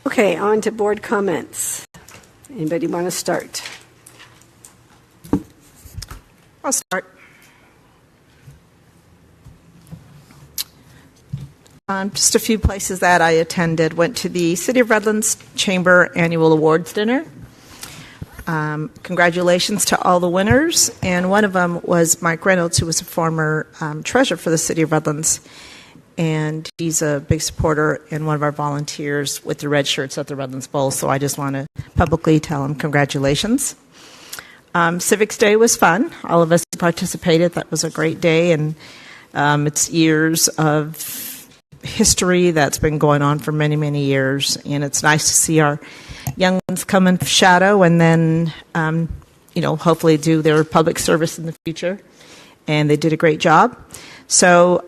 Okay, on to board comments. Anybody want to start? I'll start. Just a few places that I attended. Went to the City of Redlands Chamber Annual Awards Dinner. Congratulations to all the winners. And one of them was Mike Reynolds, who was a former treasurer for the City of Redlands. And he's a big supporter and one of our volunteers with the red shirts at the Redlands Bowl. So I just want to publicly tell him congratulations. Civics Day was fun. All of us participated. That was a great day. And it's years of history that's been going on for many, many years. And it's nice to see our young ones come in shadow and then, hopefully do their public service in the future. And they did a great job. So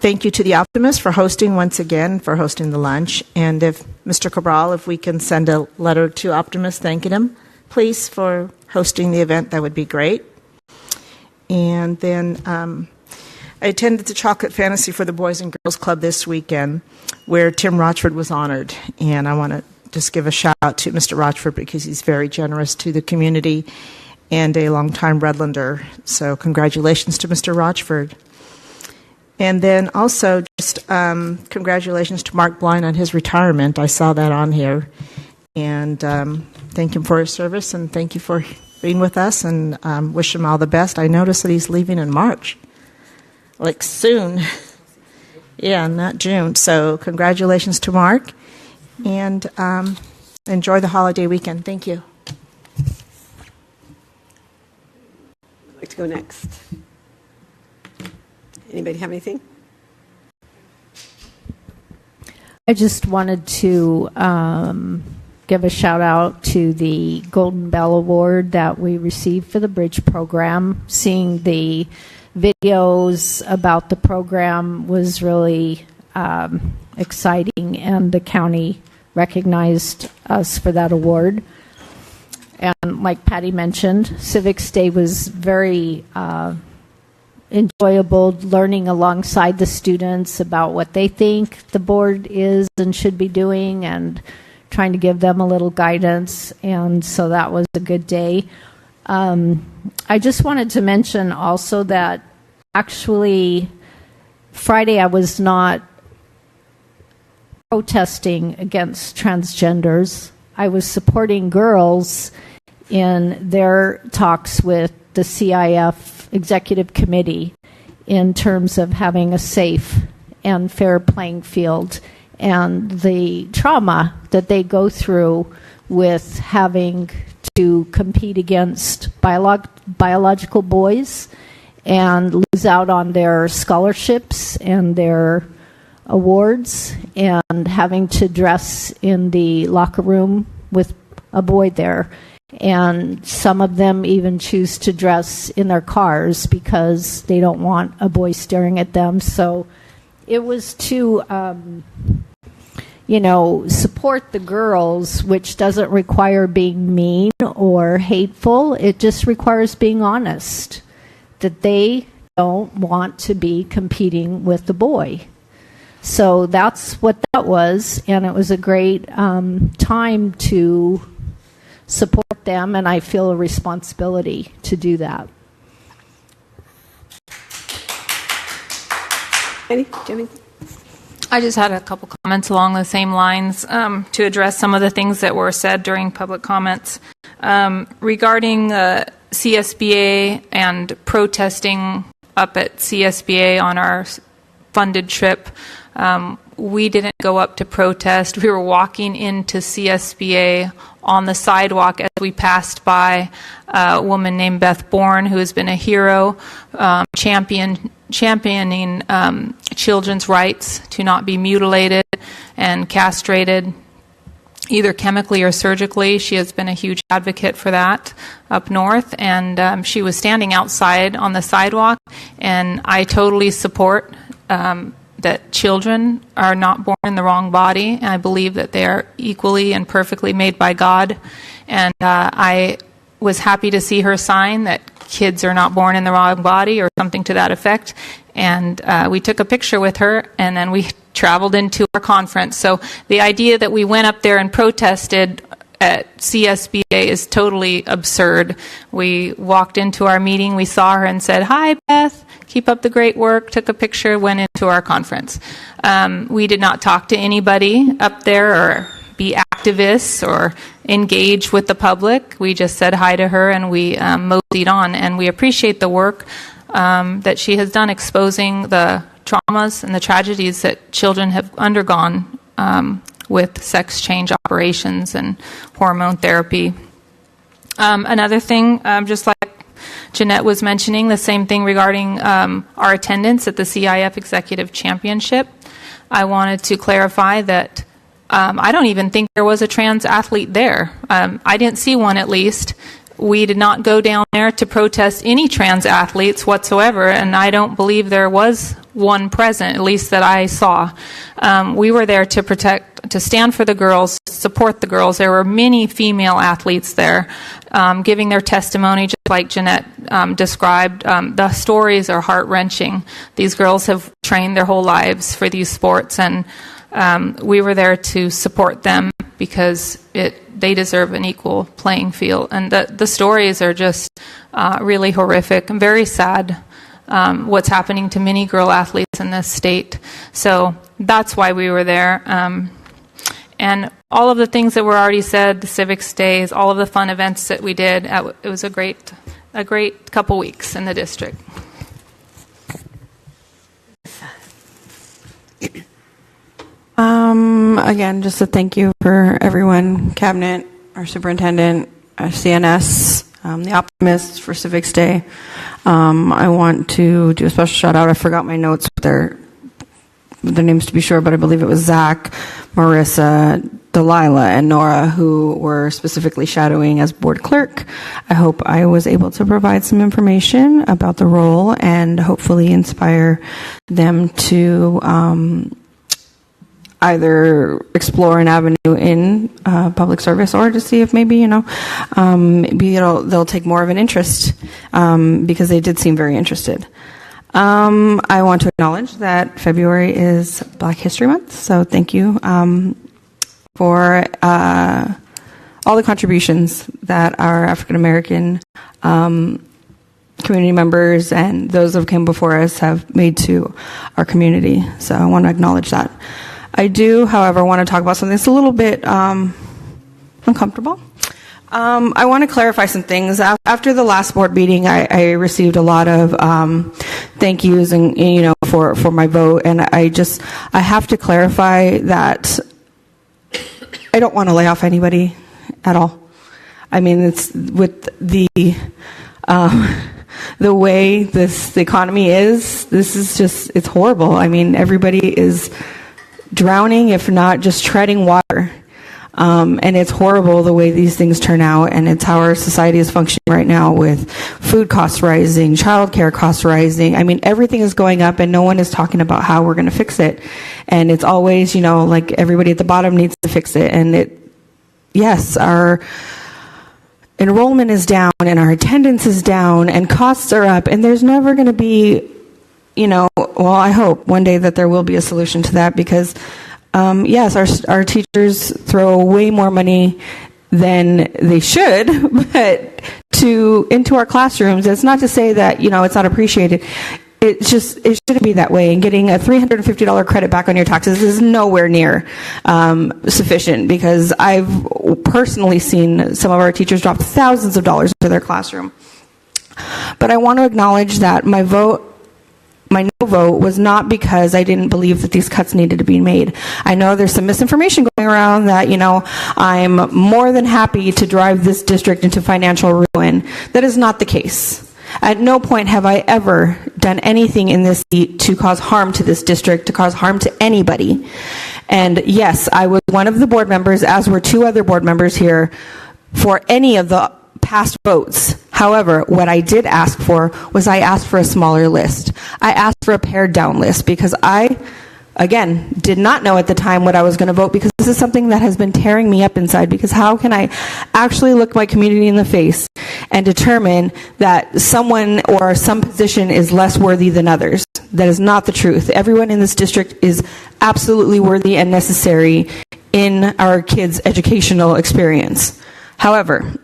thank you to the Optimist for hosting once again, for hosting the lunch. And if Mr. Cabral, if we can send a letter to Optimist thanking him, please, for hosting the event, that would be great. And then I attended the Chocolate Fantasy for the Boys and Girls Club this weekend, where Tim Rochford was honored. And I want to just give a shout out to Mr. Rochford because he's very generous to the community and a longtime Redlander. So congratulations to Mr. Rochford. And then also just congratulations to Mark Blind on his retirement. I saw that on here. And thank him for his service, and thank you for being with us, and wish him all the best. I noticed that he's leaving in March, like soon. Yeah, not June. So congratulations to Mark, and enjoy the holiday weekend. Thank you. I'd like to go next. Anybody have anything? I just wanted to give a shout out to the Golden Bell Award that we received for the Bridge program. Seeing the videos about the program was really exciting, and the county recognized us for that award. And like Patty mentioned, Civics Day was very enjoyable, learning alongside the students about what they think the board is and should be doing, and trying to give them a little guidance. And so that was a good day. I just wanted to mention also that actually Friday I was not protesting against transgenders. I was supporting girls in their talks with the CIF Executive Committee in terms of having a safe and fair playing field, and the trauma that they go through with having to compete against biological boys and lose out on their scholarships and their awards, and having to dress in the locker room with a boy there. And some of them even choose to dress in their cars because they don't want a boy staring at them. So it was to, support the girls, which doesn't require being mean or hateful. It just requires being honest, that they don't want to be competing with the boy. So that's what that was, and it was a great time to support them, and I feel a responsibility to do that. Jimmy? I just had a couple comments along the same lines to address some of the things that were said during public comments. Regarding CSBA and protesting up at CSBA on our funded trip, we didn't go up to protest. We were walking into CSBA on the sidewalk as we passed by a woman named Beth Bourne, who has been a hero, championing children's rights to not be mutilated and castrated, either chemically or surgically. She has been a huge advocate for that up north, and she was standing outside on the sidewalk, and I totally support that children are not born in the wrong body, and I believe that they are equally and perfectly made by God. And I was happy to see her sign that kids are not born in the wrong body, or something to that effect. And we took a picture with her, and then we traveled into our conference. So the idea that we went up there and protested at CSBA is totally absurd. We walked into our meeting, we saw her and said, "Hi, Beth, keep up the great work," took a picture, went into our conference. We did not talk to anybody up there or be activists or engage with the public. We just said hi to her and we moseyed on. And we appreciate the work that she has done exposing the traumas and the tragedies that children have undergone with sex change operations and hormone therapy. Another thing, just like Jeanette was mentioning, the same thing regarding our attendance at the CIF Executive Championship. I wanted to clarify that I don't even think there was a trans athlete there. I didn't see one, at least. We did not go down there to protest any trans athletes whatsoever, and I don't believe there was one present, at least that I saw. We were there to stand for the girls, support the girls. There were many female athletes there giving their testimony, just like Jeanette described. The stories are heart-wrenching. These girls have trained their whole lives for these sports, and we were there to support them because they deserve an equal playing field. And the stories are just really horrific and very sad, what's happening to many girl athletes in this state. So that's why we were there. And all of the things that were already said, the civics days, all of the fun events that we did, it was a great couple weeks in the district. Again, just a thank you for everyone, Cabinet, our Superintendent, our CNS, the Optimists for Civics Day. I want to do a special shout out. I forgot my notes with their names to be sure, but I believe it was Zach, Marissa, Delilah, and Nora who were specifically shadowing as board clerk. I hope I was able to provide some information about the role and hopefully inspire them to either explore an avenue in public service or to see if maybe, maybe they'll take more of an interest because they did seem very interested. I want to acknowledge that February is Black History Month, so thank you for all the contributions that our African American community members and those who came before us have made to our community. So I want to acknowledge that. I do, however, want to talk about something that's a little bit uncomfortable. I want to clarify some things. After the last board meeting, I received a lot of thank yous and for my vote, and I have to clarify that I don't want to lay off anybody at all. I mean, it's with the way the economy is. This is just, it's horrible. I mean, everybody is drowning, if not just treading water. And it's horrible the way these things turn out, and it's how our society is functioning right now with food costs rising, childcare costs rising. I mean, everything is going up, and no one is talking about how we're going to fix it. And it's always, like everybody at the bottom needs to fix it. And yes, our enrollment is down, and our attendance is down, and costs are up, and there's never going to be, well, I hope one day that there will be a solution to that because yes, our teachers throw way more money than they should, but into our classrooms. It's not to say that it's not appreciated. It shouldn't be that way. And getting a $350 credit back on your taxes is nowhere near sufficient because I've personally seen some of our teachers drop thousands of dollars into their classroom. But I want to acknowledge that my no vote was not because I didn't believe that these cuts needed to be made. I know there's some misinformation going around that, I'm more than happy to drive this district into financial ruin. That is not the case. At no point have I ever done anything in this seat to cause harm to this district, to cause harm to anybody. And yes, I was one of the board members, as were two other board members here, for any of the past votes. However, what I did ask for was I asked for a smaller list. I asked for a pared down list because I, again, did not know at the time what I was going to vote because this is something that has been tearing me up inside because how can I actually look my community in the face and determine that someone or some position is less worthy than others. That is not the truth. Everyone in this district is absolutely worthy and necessary in our kids' educational experience. However,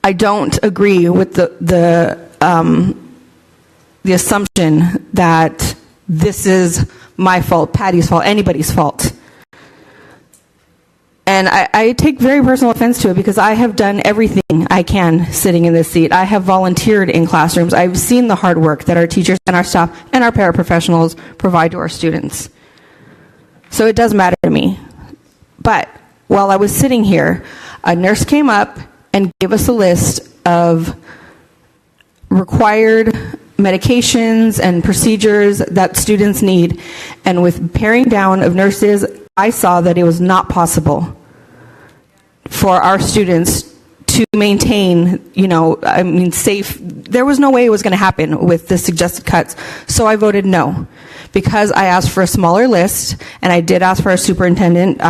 I don't agree with the assumption that this is my fault, Patty's fault, anybody's fault. And I take very personal offense to it because I have done everything I can sitting in this seat. I have volunteered in classrooms. I've seen the hard work that our teachers and our staff and our paraprofessionals provide to our students. So it does matter to me. But while I was sitting here, a nurse came up and gave us a list of required medications and procedures that students need. And with paring down of nurses, I saw that it was not possible for our students to maintain, safe. There was no way it was going to happen with the suggested cuts. So I voted no, because I asked for a smaller list, and I did ask our superintendent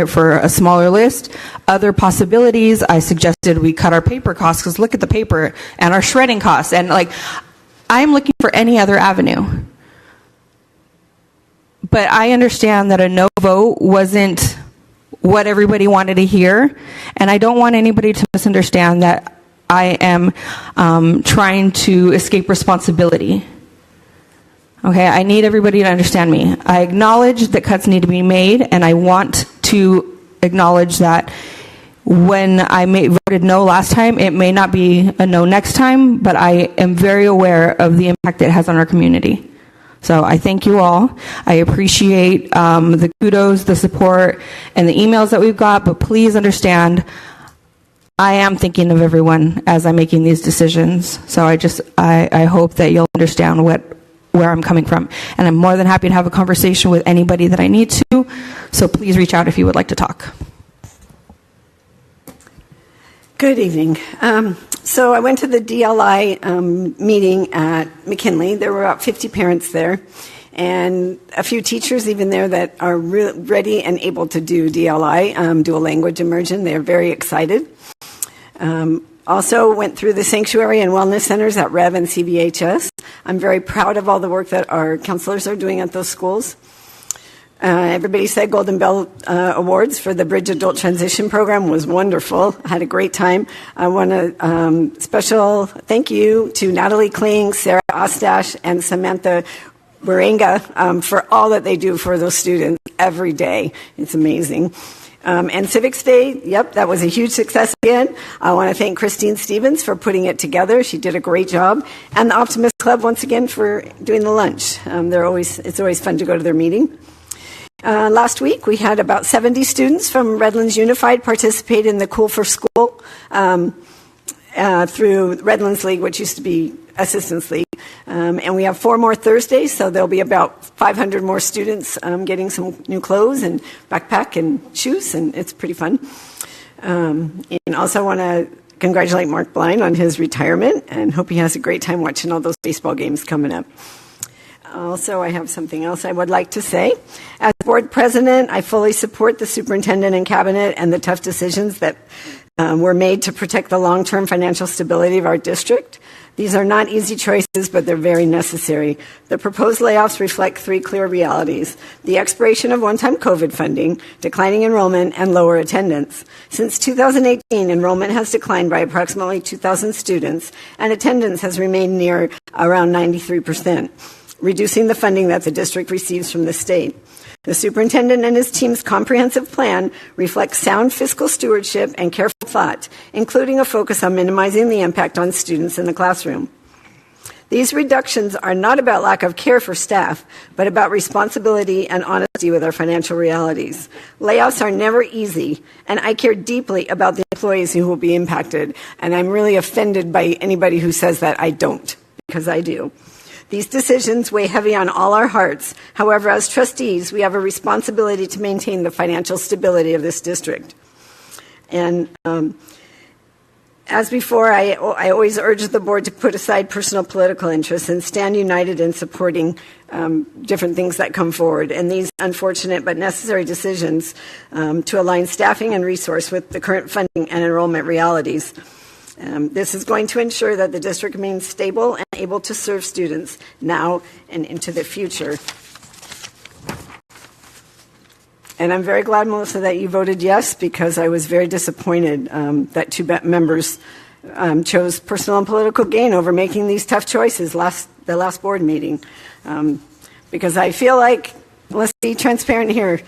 for a smaller list. Other possibilities, I suggested we cut our paper costs, because look at the paper, and our shredding costs, and I'm looking for any other avenue. But I understand that a no vote wasn't what everybody wanted to hear, and I don't want anybody to misunderstand that I am trying to escape responsibility. Okay, I need everybody to understand me. I acknowledge that cuts need to be made, and I want to acknowledge that when I voted no last time, it may not be a no next time, but I am very aware of the impact it has on our community. So I thank you all. I appreciate the kudos, the support, and the emails that we've got, but please understand, I am thinking of everyone as I'm making these decisions. So I hope that you'll understand where I'm coming from. And I'm more than happy to have a conversation with anybody that I need to, so please reach out if you would like to talk. Good evening. So I went to the DLI meeting at McKinley. There were about 50 parents there, and a few teachers even there that are ready and able to do DLI, dual language immersion. They're very excited. Also went through the sanctuary and wellness centers at REV and CVHS. I'm very proud of all the work that our counselors are doing at those schools. Everybody said Golden Bell Awards for the Bridge Adult Transition Program was wonderful. I had a great time. I want to special thank you to Natalie Kling, Sarah Ostash, and Samantha Waringa for all that they do for those students every day. It's amazing. And Civics Day, yep, that was a huge success again. I want to thank Christine Stevens for putting it together. She did a great job. And the Optimist Club, once again, for doing the lunch. It's always fun to go to their meeting. Last week, we had about 70 students from Redlands Unified participate in the Cool for School through Redlands League, which used to be Assistance League. And we have 4 more Thursdays, so there'll be about 500 more students getting some new clothes and backpack and shoes, and it's pretty fun. And also want to congratulate Mark Blind on his retirement, and hope he has a great time watching all those baseball games coming up. Also, I have something else I would like to say. As board president, I fully support the superintendent and cabinet and the tough decisions that were made to protect the long-term financial stability of our district. These are not easy choices, but they're very necessary. The proposed layoffs reflect 3 clear realities: the expiration of one-time COVID funding, declining enrollment, and lower attendance. Since 2018, enrollment has declined by approximately 2,000 students, and attendance has remained near around 93%. Reducing the funding that the district receives from the state. The superintendent and his team's comprehensive plan reflects sound fiscal stewardship and careful thought, including a focus on minimizing the impact on students in the classroom. These reductions are not about lack of care for staff, but about responsibility and honesty with our financial realities. Layoffs are never easy, and I care deeply about the employees who will be impacted, and I'm really offended by anybody who says that I don't, because I do. These decisions weigh heavy on all our hearts. However, as trustees, we have a responsibility to maintain the financial stability of this district. And as before, I always urge the board to put aside personal political interests and stand united in supporting different things that come forward. And these unfortunate but necessary decisions to align staffing and resource with the current funding and enrollment realities. This is going to ensure that the district remains stable and able to serve students now and into the future. And I'm very glad, Melissa, that you voted yes, because I was very disappointed that two members chose personal and political gain over making these tough choices the last board meeting. Because I feel like, let's be transparent here,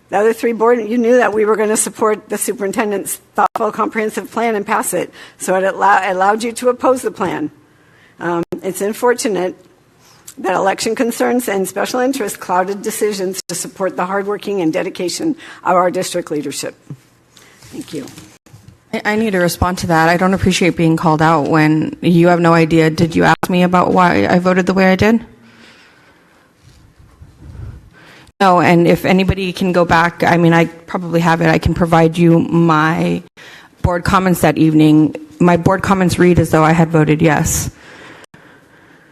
the other three board, you knew that we were going to support the superintendent's thoughtful, comprehensive plan and pass it. So it allowed you to oppose the plan. It's unfortunate that election concerns and special interests clouded decisions to support the hardworking and dedication of our district leadership. Thank you. I need to respond to that. I don't appreciate being called out when you have no idea. Did you ask me about why I voted the way I did? No, and if anybody can go back, I mean, I probably have it. I can provide you my board comments that evening. My board comments read as though I had voted yes.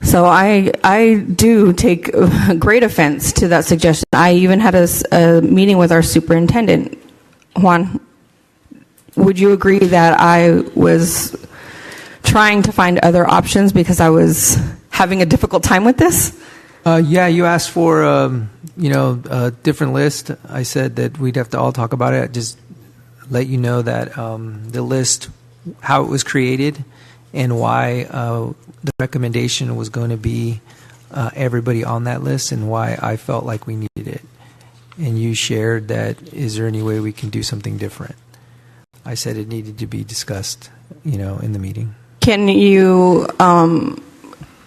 So I do take great offense to that suggestion. I even had a meeting with our superintendent. Juan, would you agree that I was trying to find other options because I was having a difficult time with this? Yeah, you asked for a different list. I said that we'd have to all talk about it. Just let you know that the list, how it was created, and why the recommendation was going to be everybody on that list, and why I felt like we needed it. And you shared that, is there any way we can do something different? I said it needed to be discussed, in the meeting. Can you, and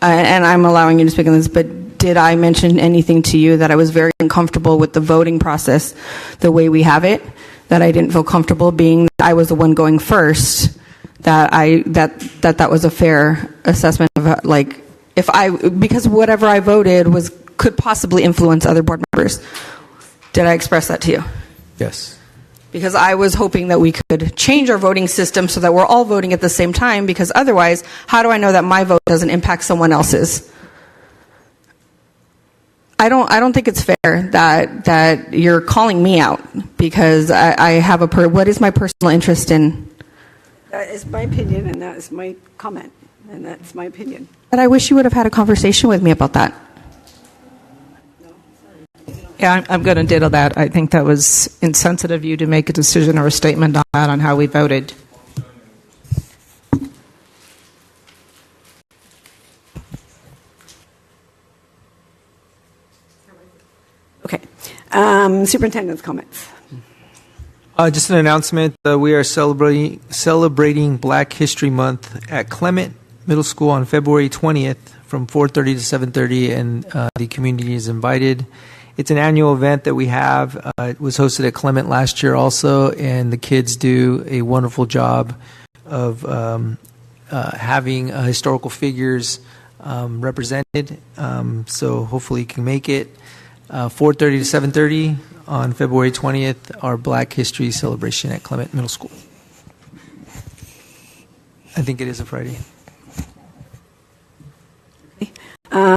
I'm allowing you to speak on this, but did I mention anything to you that I was very uncomfortable with the voting process the way we have it? That I didn't feel comfortable being that I was the one going first? That was a fair assessment of because whatever I voted could possibly influence other board members. Did I express that to you? Yes. Because I was hoping that we could change our voting system so that we're all voting at the same time, because otherwise, how do I know that my vote doesn't impact someone else's? I don't think it's fair that you're calling me out because I have what is my personal interest in? That is my opinion, and that is my comment, and that's my opinion. But I wish you would have had a conversation with me about that. Yeah, I'm going to ditto that. I think that was insensitive of you to make a decision or a statement on that, on how we voted. Okay. Superintendent's comments. Just an announcement. We are celebrating Black History Month at Clement Middle School on February 20th from 4:30 to 7:30, and the community is invited. It's an annual event that we have. It was hosted at Clement last year also, and the kids do a wonderful job of having historical figures represented. So hopefully you can make it. 4:30 to 7:30 on February 20th, our Black History celebration at Clement Middle School. I think it is a Friday.